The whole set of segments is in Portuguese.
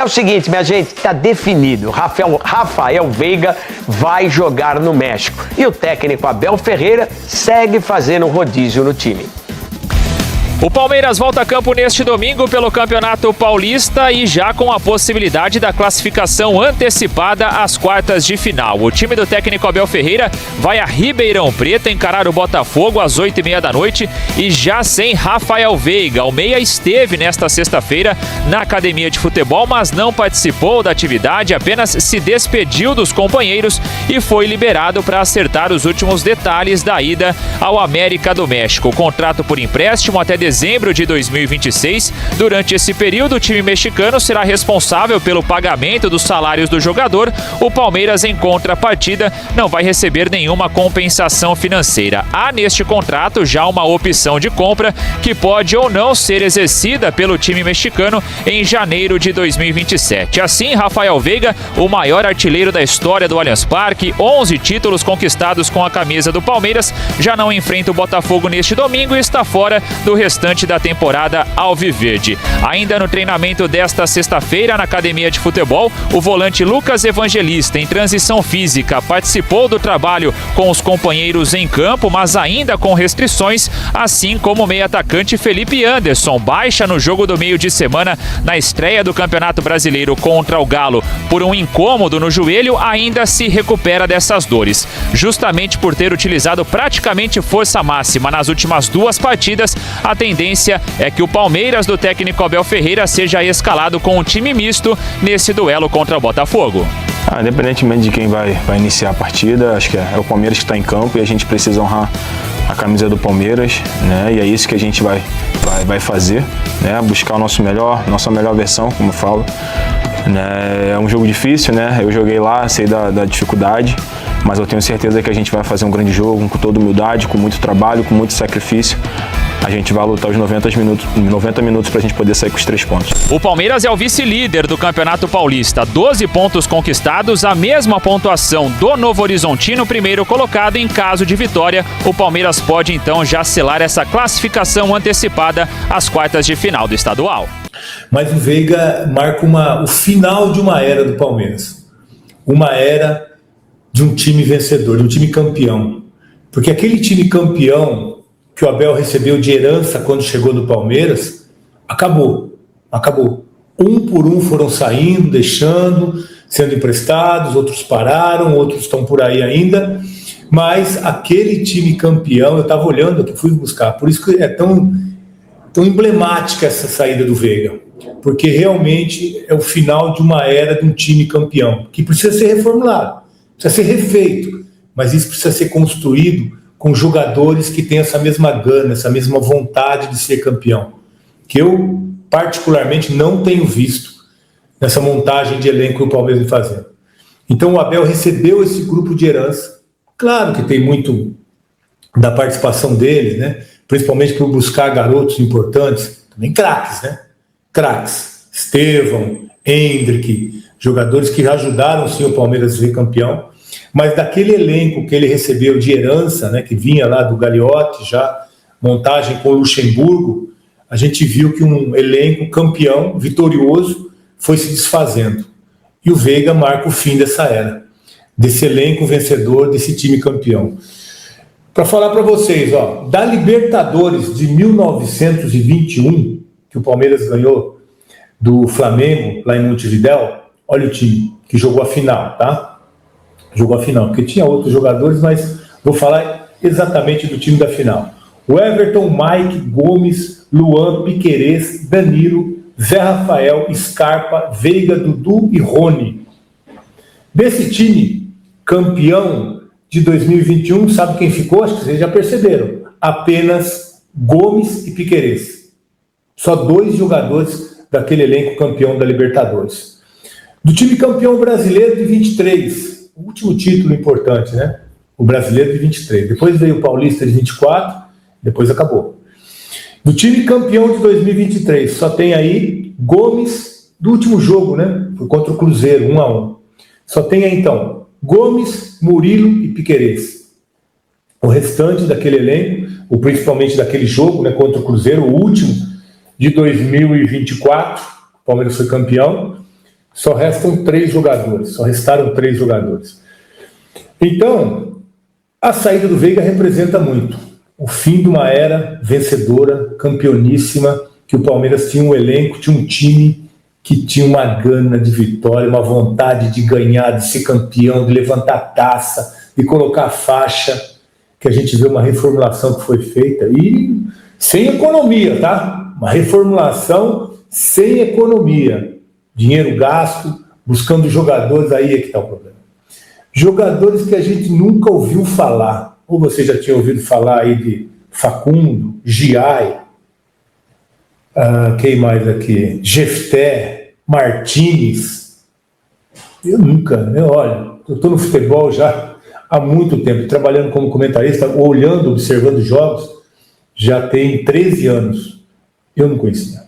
é o seguinte, minha gente, tá definido. Rafael Veiga vai jogar no México. E o técnico Abel Ferreira segue fazendo rodízio no time. O Palmeiras volta a campo neste domingo pelo Campeonato Paulista e já com a possibilidade da classificação antecipada às quartas de final. O time do técnico Abel Ferreira vai a Ribeirão Preto encarar o Botafogo às 8h30 da noite e já sem Rafael Veiga. O meia esteve nesta sexta-feira na academia de futebol, mas não participou da atividade, apenas se despediu dos companheiros e foi liberado para acertar os últimos detalhes da ida ao América do México. O contrato por empréstimo até dezembro de 2026. Durante esse período, o time mexicano será responsável pelo pagamento dos salários do jogador. O Palmeiras, em contrapartida, não vai receber nenhuma compensação financeira. Há neste contrato já uma opção de compra que pode ou não ser exercida pelo time mexicano em janeiro de 2027. Assim, Rafael Veiga, o maior artilheiro da história do Allianz Parque, 11 títulos conquistados com a camisa do Palmeiras, já não enfrenta o Botafogo neste domingo e está fora do restante da temporada alviverde. Ainda no treinamento desta sexta-feira na academia de futebol, o volante Lucas Evangelista, em transição física, participou do trabalho com os companheiros em campo, mas ainda com restrições, assim como o meio-atacante Felipe Anderson, baixa no jogo do meio de semana na estreia do Campeonato Brasileiro contra o Galo por um incômodo no joelho, ainda se recupera dessas dores. Justamente por ter utilizado praticamente força máxima nas últimas duas partidas, a tendência é que o Palmeiras do técnico Abel Ferreira seja escalado com um time misto nesse duelo contra o Botafogo. Independentemente de quem vai iniciar a partida, acho que é o Palmeiras que está em campo e a gente precisa honrar a camisa do Palmeiras, né? E é isso que a gente vai fazer, né? Buscar nossa melhor versão, como eu falo. Né? É um jogo difícil, né? Eu joguei lá, sei da dificuldade, mas eu tenho certeza que a gente vai fazer um grande jogo com toda humildade, com muito trabalho, com muito sacrifício. A gente vai lutar os 90 minutos para a gente poder sair com os 3 pontos. O Palmeiras é o vice-líder do Campeonato Paulista. 12 pontos conquistados, a mesma pontuação do Novo Horizontino, primeiro colocado. Em caso de vitória, o Palmeiras pode então já selar essa classificação antecipada às quartas de final do estadual. Mas o Veiga marca o final de uma era do Palmeiras. Uma era de um time vencedor, de um time campeão. Porque aquele time campeão que o Abel recebeu de herança quando chegou no Palmeiras, acabou. Um por um foram saindo, deixando, sendo emprestados, outros pararam, outros estão por aí ainda, mas aquele time campeão, eu estava olhando aqui, fui buscar, por isso que é tão emblemática essa saída do Veiga, porque realmente é o final de uma era de um time campeão, que precisa ser reformulado, precisa ser refeito, mas isso precisa ser construído com jogadores que têm essa mesma gana, essa mesma vontade de ser campeão, que eu particularmente não tenho visto nessa montagem de elenco que o Palmeiras vem fazendo. Então o Abel recebeu esse grupo de herança, claro que tem muito da participação dele, né? Principalmente por buscar garotos importantes, também craques, né? Craques, Estevão, Hendrick, jogadores que ajudaram sim o Palmeiras a ser campeão, mas daquele elenco que ele recebeu de herança, né, que vinha lá do Gagliotti, já montagem com o Luxemburgo, a gente viu que um elenco campeão, vitorioso, foi se desfazendo. E o Veiga marca o fim dessa era, desse elenco vencedor, desse time campeão. Para falar para vocês, da Libertadores de 1921, que o Palmeiras ganhou do Flamengo, lá em Montevidéu, olha o time que jogou a final, tá? Jogou a final, porque tinha outros jogadores, mas vou falar exatamente do time da final. O Everton, Mike, Gomes, Luan, Piquerez, Danilo, Zé Rafael, Scarpa, Veiga, Dudu e Rony. Desse time campeão de 2021, sabe quem ficou? Acho que vocês já perceberam. Apenas Gomes e Piquerez. Só 2 jogadores daquele elenco campeão da Libertadores. Do time campeão brasileiro de 23, o último título importante, né? O brasileiro de 23. Depois veio o Paulista de 24, depois acabou. Do time campeão de 2023, só tem aí Gomes, do último jogo, né? Foi contra o Cruzeiro, 1-1. Só tem aí, então, Gomes, Murilo e Piquerez. O restante daquele elenco, ou principalmente daquele jogo, né, contra o Cruzeiro, o último de 2024, o Palmeiras foi campeão, Só restaram 3 jogadores. Então, a saída do Veiga representa muito. O fim de uma era vencedora, campeoníssima, que o Palmeiras tinha um elenco, tinha um time que tinha uma gana de vitória, uma vontade de ganhar, de ser campeão, de levantar taça, de colocar a faixa, que a gente vê uma reformulação que foi feita, e sem economia, tá? Uma reformulação sem economia. Dinheiro gasto, buscando jogadores, aí é que está o problema. Jogadores que a gente nunca ouviu falar. Ou você já tinha ouvido falar aí de Facundo, Giai, quem mais aqui? Jefté, Martínez. Olha, eu estou no futebol já há muito tempo, trabalhando como comentarista, olhando, observando jogos, já tem 13 anos. Eu não conhecia.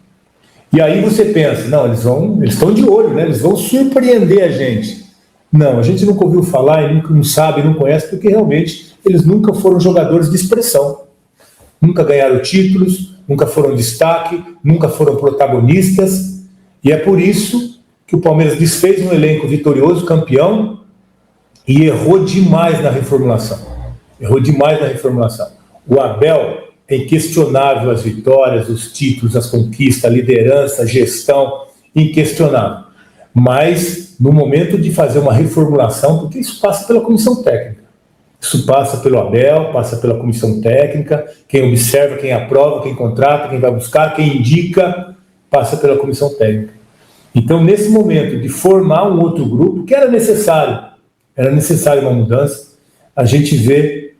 E aí você pensa, não, eles estão de olho, né? Eles vão surpreender a gente. Não, a gente nunca ouviu falar, e não sabe, não conhece, porque realmente eles nunca foram jogadores de expressão. Nunca ganharam títulos, nunca foram destaque, nunca foram protagonistas, e é por isso que o Palmeiras desfez um elenco vitorioso, campeão, e errou demais na reformulação. O Abel é inquestionável as vitórias, os títulos, as conquistas, a liderança, a gestão, inquestionável. Mas, no momento de fazer uma reformulação, porque isso passa pela comissão técnica, isso passa pelo Abel, passa pela comissão técnica, quem observa, quem aprova, quem contrata, quem vai buscar, quem indica, passa pela comissão técnica. Então, nesse momento de formar um outro grupo, que era necessário uma mudança, a gente vê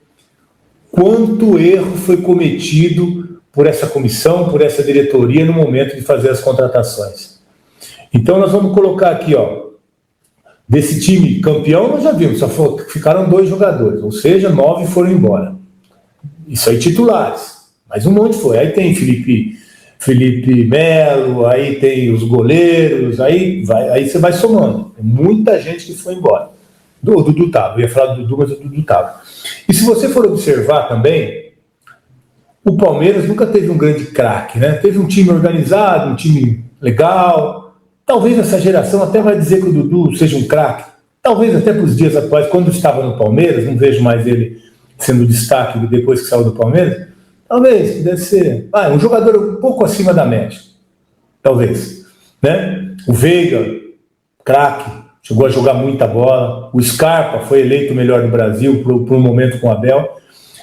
quanto erro foi cometido por essa comissão, por essa diretoria no momento de fazer as contratações. Então nós vamos colocar aqui, desse time campeão nós já vimos, só ficaram 2 jogadores, ou seja, 9 foram embora. Isso aí titulares, mas um monte foi. Aí tem Felipe Melo, aí tem os goleiros, aí você vai somando. Tem muita gente que foi embora. O Dudu tava, eu ia falar do Dudu, mas o Dudu tava. E se você for observar também, o Palmeiras nunca teve um grande craque, né? Teve um time organizado, um time legal. Talvez essa geração até vai dizer que o Dudu seja um craque. Talvez até para os dias atuais, quando estava no Palmeiras, não vejo mais ele sendo destaque depois que saiu do Palmeiras. Talvez, deve ser um jogador um pouco acima da média. Talvez, né? O Veiga, craque. Chegou a jogar muita bola. O Scarpa foi eleito o melhor do Brasil por um momento com o Abel.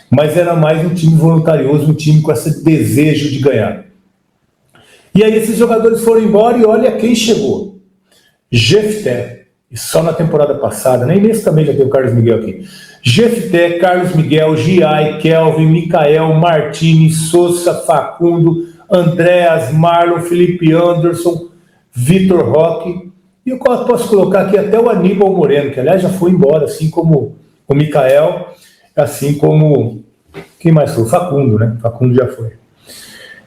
Mas era mais um time voluntarioso, um time com esse desejo de ganhar. E aí esses jogadores foram embora e olha quem chegou. Jefté. E só na temporada passada, nem nesse também já tem o Carlos Miguel aqui. Jefté, Carlos Miguel, Giai, Kelvin, Micael, Martínez, Sousa, Facundo, Andréas, Marlon, Felipe Anderson, Vitor Roque. E eu posso colocar aqui até o Aníbal Moreno, que aliás já foi embora, assim como o Micael, assim como... Quem mais foi? O Facundo, né? Facundo já foi.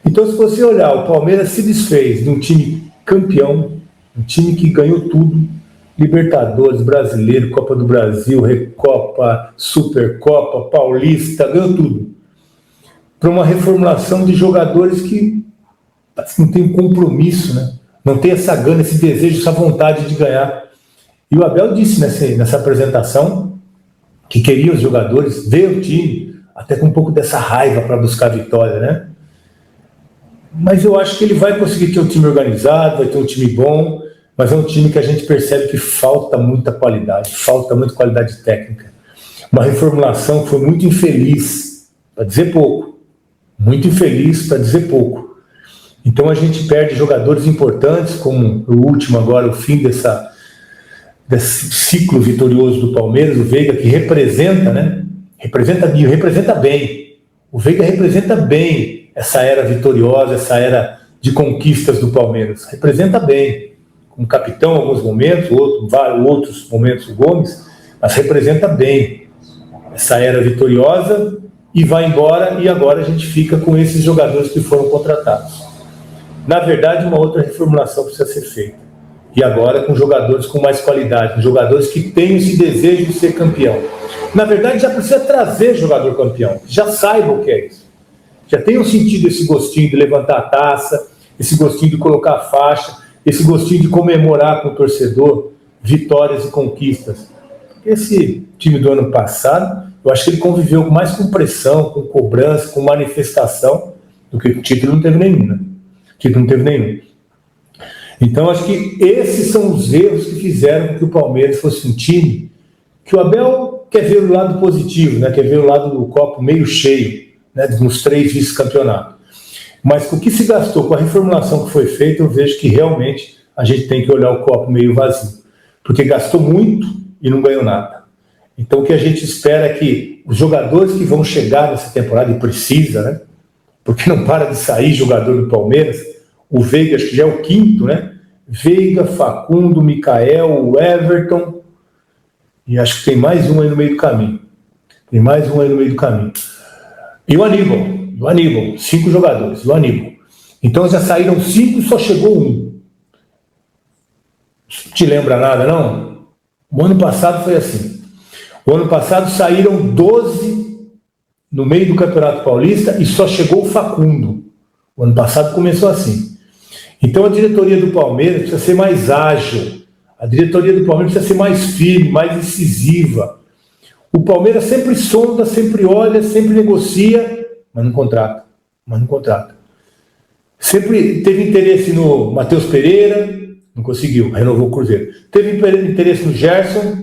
Então, se você olhar, o Palmeiras se desfez de um time campeão, um time que ganhou tudo, Libertadores, Brasileiro, Copa do Brasil, Recopa, Supercopa, Paulista, ganhou tudo. Para uma reformulação de jogadores que não tem um compromisso, né? Não tem essa gana, esse desejo, essa vontade de ganhar. E o Abel disse nessa apresentação que queria os jogadores, ver o time, até com um pouco dessa raiva para buscar a vitória, né? Mas eu acho que ele vai conseguir ter um time organizado, vai ter um time bom, mas é um time que a gente percebe que falta muita qualidade técnica. Uma reformulação que foi muito infeliz, para dizer pouco. Muito infeliz, para dizer pouco. Então a gente perde jogadores importantes, como o último agora, o fim desse ciclo vitorioso do Palmeiras, o Veiga, que representa, né? Representa bem. O Veiga representa bem essa era vitoriosa, essa era de conquistas do Palmeiras. Representa bem. Como capitão em alguns momentos, outros momentos o Gomes, mas representa bem essa era vitoriosa e vai embora, e agora a gente fica com esses jogadores que foram contratados. Na verdade, uma outra reformulação precisa ser feita. E agora com jogadores com mais qualidade, com jogadores que têm esse desejo de ser campeão. Na verdade, já precisa trazer jogador campeão. Já saiba o que é isso. Já tenham sentido esse gostinho de levantar a taça, esse gostinho de colocar a faixa, esse gostinho de comemorar com o torcedor vitórias e conquistas. Esse time do ano passado, eu acho que ele conviveu mais com pressão, com cobrança, com manifestação, do que o título não teve nenhum, né? O título não teve nenhum. Então, acho que esses são os erros que fizeram com que o Palmeiras fosse um time que o Abel quer ver o lado positivo, né? Quer ver o lado do copo meio cheio, né? Nos 3 vice-campeonatos. Mas com o que se gastou, com a reformulação que foi feita, eu vejo que realmente a gente tem que olhar o copo meio vazio. Porque gastou muito e não ganhou nada. Então, o que a gente espera é que os jogadores que vão chegar nessa temporada, e precisa, né? Porque não para de sair jogador do Palmeiras. O Veiga, acho que já é o 5º, né? Veiga, Facundo, Micael, o Everton. E acho que tem mais um aí no meio do caminho. E o Aníbal. 5 jogadores, o Aníbal. Então já saíram 5 e só chegou 1. Te lembra nada, não? O ano passado foi assim. O ano passado saíram 12 no meio do Campeonato Paulista e só chegou o Facundo. O ano passado começou assim. Então a diretoria do Palmeiras precisa ser mais ágil. A diretoria do Palmeiras precisa ser mais firme, mais incisiva. O Palmeiras sempre sonda, sempre olha, sempre negocia, mas não contrata. Sempre teve interesse no Matheus Pereira, não conseguiu, renovou o Cruzeiro. Teve interesse no Gerson,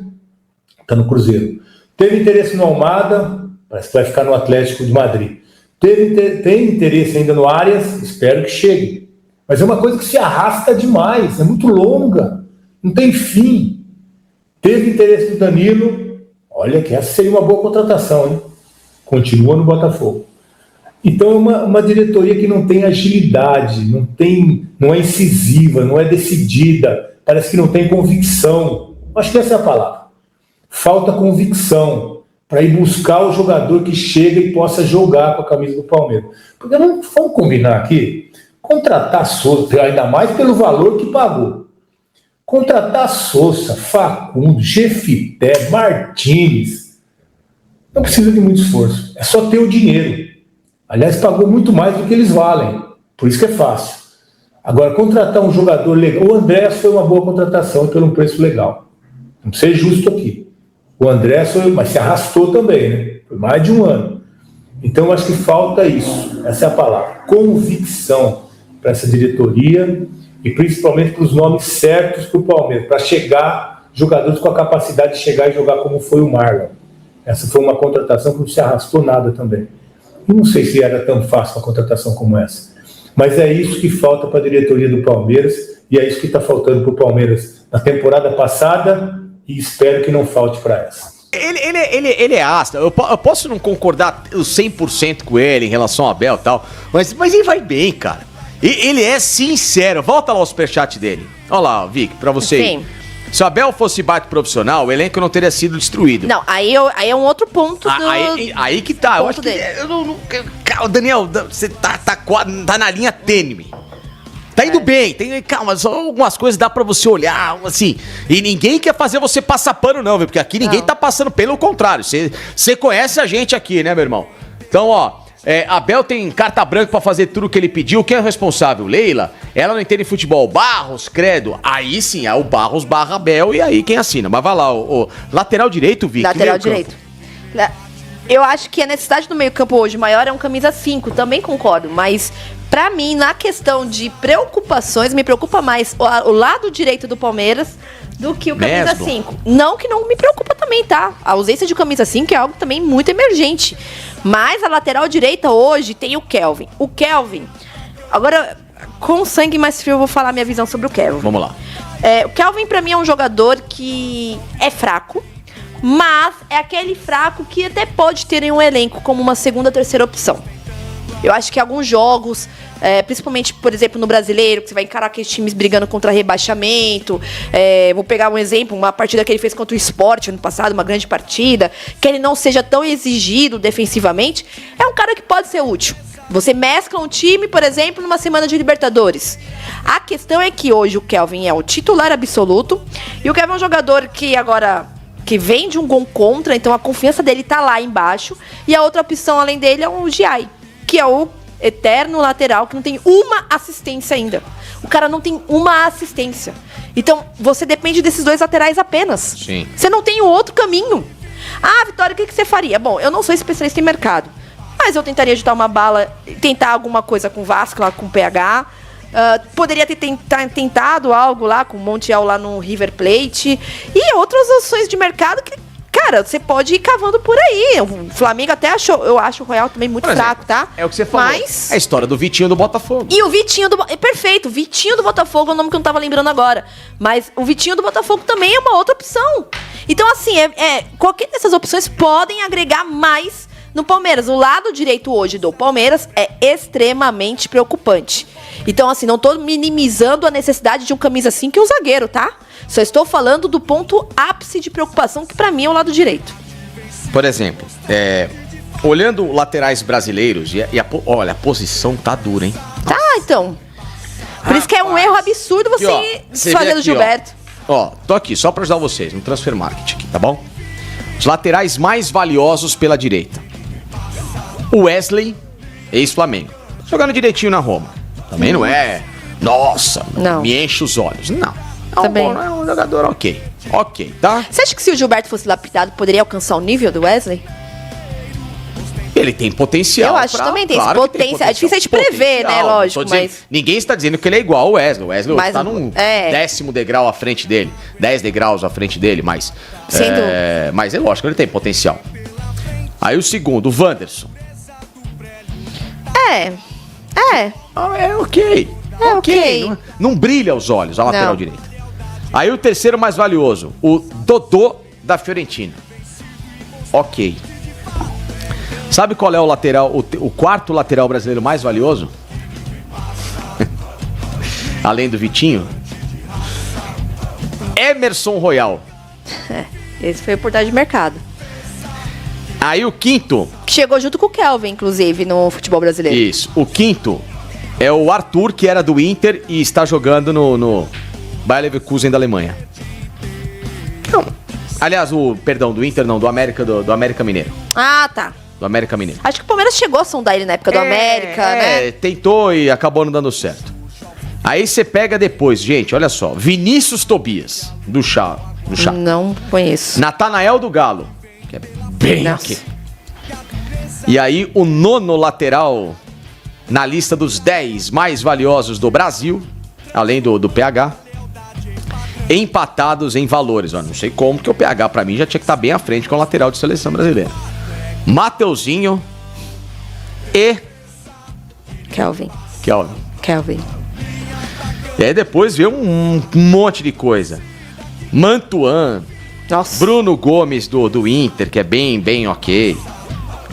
está no Cruzeiro. Teve interesse no Almada, parece que vai ficar no Atlético de Madrid. Tem interesse ainda no Arias, espero que chegue. Mas é uma coisa que se arrasta demais, é muito longa, não tem fim. Teve interesse no Danilo, olha que essa seria uma boa contratação, hein? Continua no Botafogo. Então é uma diretoria que não tem agilidade, não é incisiva, não é decidida, parece que não tem convicção. Acho que essa é a palavra. Falta convicção para ir buscar o jogador que chega e possa jogar com a camisa do Palmeiras. Porque não vamos combinar aqui, contratar Sousa, ainda mais pelo valor que pagou. Contratar Sousa, Facundo, Jefité, Martínez, não precisa de muito esforço, é só ter o dinheiro. Aliás, pagou muito mais do que eles valem, por isso que é fácil. Agora, contratar um jogador legal, o Andrés foi uma boa contratação pelo um preço legal. Vamos ser justo aqui. O Andrés foi, mas se arrastou também, né? Foi mais de um ano. Então, eu acho que falta isso, essa é a palavra, convicção para essa diretoria e principalmente para os nomes certos para o Palmeiras, para chegar, jogadores com a capacidade de chegar e jogar como foi o Marlon. Essa foi uma contratação que não se arrastou nada também. Eu não sei se era tão fácil uma contratação como essa. Mas é isso que falta para a diretoria do Palmeiras e é isso que está faltando para o Palmeiras na temporada passada e espero que não falte para essa. Ele é astro. Eu posso não concordar 100% com ele em relação ao Abel e tal, mas ele vai bem, cara. Ele é sincero. Volta lá o superchat dele. Olha lá, Vic, pra você. Sim. Se o Abel fosse bate profissional, o elenco não teria sido destruído. Não, aí é um outro ponto do... Aí que tá. Eu acho que... Daniel, você tá na linha tênue. Tá indo bem, calma, só algumas coisas dá pra você olhar, assim, e ninguém quer fazer você passar pano não, viu, porque aqui ninguém tá passando, pelo contrário, você conhece a gente aqui, né, meu irmão? Então, ó, Abel tem carta branca pra fazer tudo o que ele pediu, quem é o responsável? Leila? Ela não entende futebol, Barros, credo, aí sim, é o Barros barra Abel e aí quem assina, mas vai lá, o lateral direito, Vic. Lateral direito. Eu acho que a necessidade do meio campo hoje maior é um camisa 5, também concordo, mas pra mim, na questão de preocupações, me preocupa mais o lado direito do Palmeiras do que o camisa 5. Não que não me preocupa também, tá? A ausência de camisa 5 é algo também muito emergente. Mas a lateral direita hoje tem o Kelvin. O Kelvin, agora com sangue mais frio eu vou falar minha visão sobre o Kelvin. Vamos lá. O Kelvin pra mim é um jogador que é fraco, mas é aquele fraco que até pode ter em um elenco como uma segunda, terceira opção. Eu acho que alguns jogos, principalmente, por exemplo, no Brasileiro, que você vai encarar aqueles times brigando contra rebaixamento. Vou pegar um exemplo, uma partida que ele fez contra o Sport ano passado, uma grande partida, que ele não seja tão exigido defensivamente, é um cara que pode ser útil. Você mescla um time, por exemplo, numa semana de Libertadores. A questão é que hoje o Kelvin é o titular absoluto, e o Kelvin é um jogador que agora... que vem de um gol contra, então a confiança dele tá lá embaixo. E a outra opção além dele é o Giai, que é o eterno lateral que não tem uma assistência ainda. o cara não tem uma assistência. Então, você depende desses 2 laterais apenas. Sim. Você não tem o outro caminho. Ah, Vitória, o que você faria? Bom, eu não sou especialista em mercado, mas eu tentaria agitar uma bala, tentar alguma coisa com o Vasco, lá com o PH. Poderia ter tentado algo lá com o Montiel lá no River Plate. E outras opções de mercado que, cara, você pode ir cavando por aí. O Flamengo até achou, eu acho o Royal também muito fraco, tá? É o que você falou. Mas... É a história do Vitinho do Botafogo. E o Vitinho do... Perfeito, o Vitinho do Botafogo é um nome que eu não tava lembrando agora. Mas o Vitinho do Botafogo também é uma outra opção. Então, assim, qualquer dessas opções podem agregar mais no Palmeiras. O lado direito hoje do Palmeiras é extremamente preocupante. Então, assim, não tô minimizando a necessidade de um camisa 5 e um zagueiro, tá? Só estou falando do ponto ápice de preocupação, que pra mim é o lado direito. Por exemplo, olhando laterais brasileiros, olha, a posição tá dura, hein? Tá, então. Por isso que é um erro absurdo você aqui, desfazer do Gilberto. Ó, tô aqui só pra ajudar vocês no Transfer Market aqui, tá bom? Os laterais mais valiosos pela direita. O Wesley, ex-Flamengo. Jogando direitinho na Roma. Também não é, nossa, não. Me enche os olhos. Não. Também. É um jogador ok. Ok, tá? Você acha que se o Gilberto fosse lapidado, poderia alcançar o nível do Wesley? Ele tem potencial. Eu acho que também tem esse potencial. É difícil de prever, né? Lógico, mas... Ninguém está dizendo que ele é igual ao Wesley. O Wesley mas, está num 10º degrau à frente dele. 10 degraus à frente dele, mas... mas é lógico que ele tem potencial. Aí o segundo, o Wanderson. É ok. É ok. Não brilha aos olhos a lateral direita. Aí o terceiro mais valioso, o Dodô da Fiorentina. Ok. Sabe qual é o lateral, o quarto lateral brasileiro mais valioso? Além do Vitinho? Emerson Royal. Esse foi a reportagem de mercado. Aí o quinto... Que chegou junto com o Kelvin, inclusive, no futebol brasileiro. Isso. O quinto é o Arthur, que era do Inter e está jogando no Bayer Leverkusen da Alemanha. Não. Aliás, do Inter não, do América Mineiro. Ah, tá. Do América Mineiro. Acho que o Palmeiras chegou a sondar ele na época do América, né? Tentou e acabou não dando certo. Aí você pega depois, gente, olha só. Vinícius Tobias, do Chá. Não conheço. Natanael do Galo, que é bem aqui. E aí o nono lateral na lista dos 10 mais valiosos do Brasil, além do PH, empatados em valores. Eu não sei como, porque o PH pra mim já tinha que estar bem à frente com o lateral de seleção brasileira. Mateuzinho e... Kelvin. E aí depois veio um monte de coisa. Mantuan. Nossa. Bruno Gomes do Inter, que é bem ok.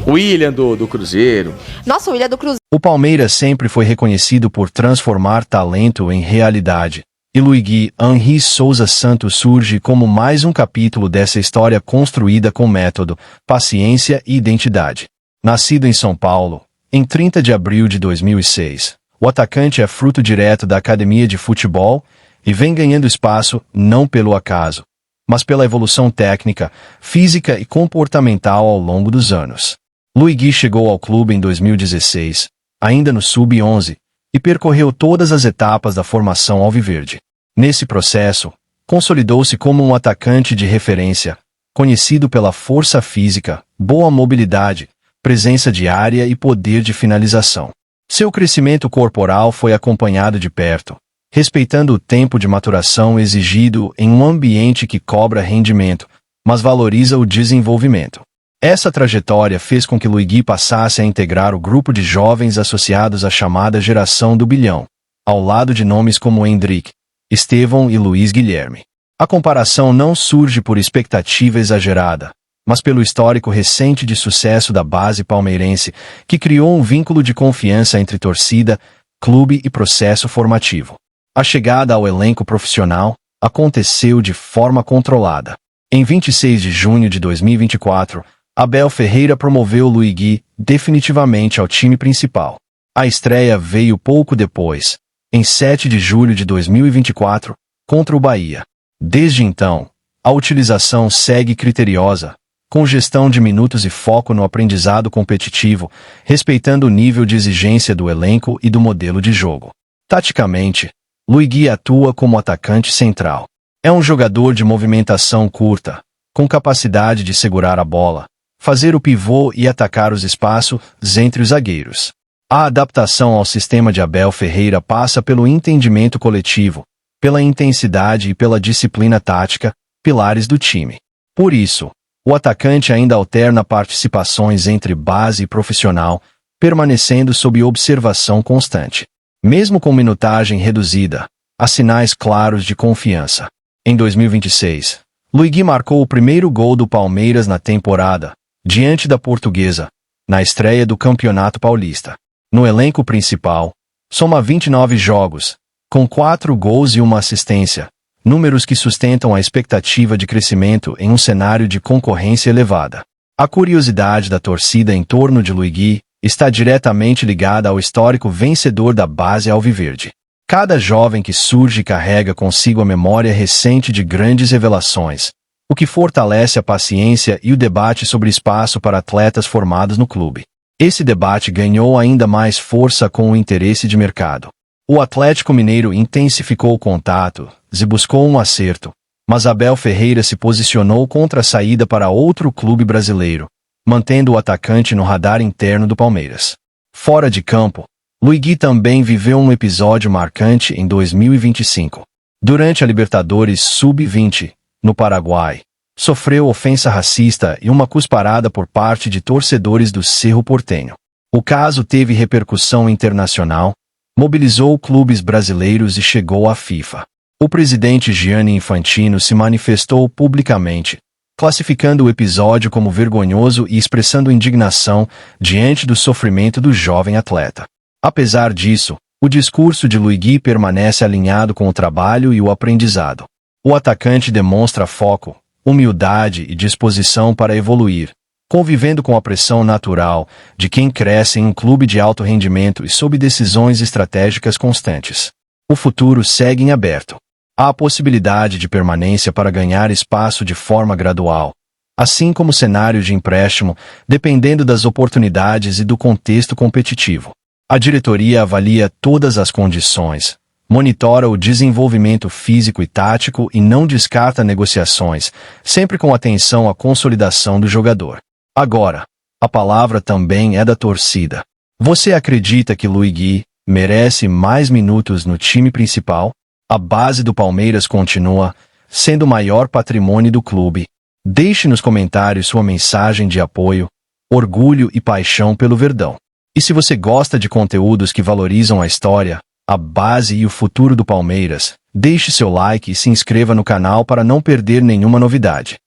William do Cruzeiro. Nossa, o William do Cruzeiro. O Palmeiras sempre foi reconhecido por transformar talento em realidade. E Luigi Henri Souza Santos surge como mais um capítulo dessa história construída com método, paciência e identidade. Nascido em São Paulo, em 30 de abril de 2006, o atacante é fruto direto da academia de futebol e vem ganhando espaço não pelo acaso, mas pela evolução técnica, física e comportamental ao longo dos anos. Luigi chegou ao clube em 2016, ainda no Sub-11, e percorreu todas as etapas da formação alviverde. Nesse processo, consolidou-se como um atacante de referência, conhecido pela força física, boa mobilidade, presença de área e poder de finalização. Seu crescimento corporal foi acompanhado de perto, respeitando o tempo de maturação exigido em um ambiente que cobra rendimento, mas valoriza o desenvolvimento. Essa trajetória fez com que Luigi passasse a integrar o grupo de jovens associados à chamada geração do bilhão, ao lado de nomes como Hendrick, Estevão e Luiz Guilherme. A comparação não surge por expectativa exagerada, mas pelo histórico recente de sucesso da base palmeirense, que criou um vínculo de confiança entre torcida, clube e processo formativo. A chegada ao elenco profissional aconteceu de forma controlada. Em 26 de junho de 2024, Abel Ferreira promoveu Luigi definitivamente ao time principal. A estreia veio pouco depois, em 7 de julho de 2024, contra o Bahia. Desde então, a utilização segue criteriosa, com gestão de minutos e foco no aprendizado competitivo, respeitando o nível de exigência do elenco e do modelo de jogo. Taticamente, Luigi atua como atacante central. É um jogador de movimentação curta, com capacidade de segurar a bola, fazer o pivô e atacar os espaços entre os zagueiros. A adaptação ao sistema de Abel Ferreira passa pelo entendimento coletivo, pela intensidade e pela disciplina tática, pilares do time. Por isso, o atacante ainda alterna participações entre base e profissional, permanecendo sob observação constante. Mesmo com minutagem reduzida, há sinais claros de confiança. Em 2026, Luigi marcou o primeiro gol do Palmeiras na temporada, diante da Portuguesa, na estreia do Campeonato Paulista. No elenco principal, soma 29 jogos, com 4 gols e 1 assistência, números que sustentam a expectativa de crescimento em um cenário de concorrência elevada. A curiosidade da torcida em torno de Luigi está diretamente ligada ao histórico vencedor da base alviverde. Cada jovem que surge carrega consigo a memória recente de grandes revelações, o que fortalece a paciência e o debate sobre espaço para atletas formados no clube. Esse debate ganhou ainda mais força com o interesse de mercado. O Atlético Mineiro intensificou o contato e buscou um acerto, mas Abel Ferreira se posicionou contra a saída para outro clube brasileiro, mantendo o atacante no radar interno do Palmeiras. Fora de campo, Luigi também viveu um episódio marcante em 2025. Durante a Libertadores Sub-20, no Paraguai, sofreu ofensa racista e uma cusparada por parte de torcedores do Cerro Porteño. O caso teve repercussão internacional, mobilizou clubes brasileiros e chegou à FIFA. O presidente Gianni Infantino se manifestou publicamente, classificando o episódio como vergonhoso e expressando indignação diante do sofrimento do jovem atleta. Apesar disso, o discurso de Luigi permanece alinhado com o trabalho e o aprendizado. O atacante demonstra foco, humildade e disposição para evoluir, convivendo com a pressão natural de quem cresce em um clube de alto rendimento e sob decisões estratégicas constantes. O futuro segue em aberto. Há a possibilidade de permanência para ganhar espaço de forma gradual, assim como cenário de empréstimo, dependendo das oportunidades e do contexto competitivo. A diretoria avalia todas as condições, monitora o desenvolvimento físico e tático e não descarta negociações, sempre com atenção à consolidação do jogador. Agora, a palavra também é da torcida. Você acredita que Luigi merece mais minutos no time principal? A base do Palmeiras continua sendo o maior patrimônio do clube. Deixe nos comentários sua mensagem de apoio, orgulho e paixão pelo Verdão. E se você gosta de conteúdos que valorizam a história, a base e o futuro do Palmeiras, deixe seu like e se inscreva no canal para não perder nenhuma novidade.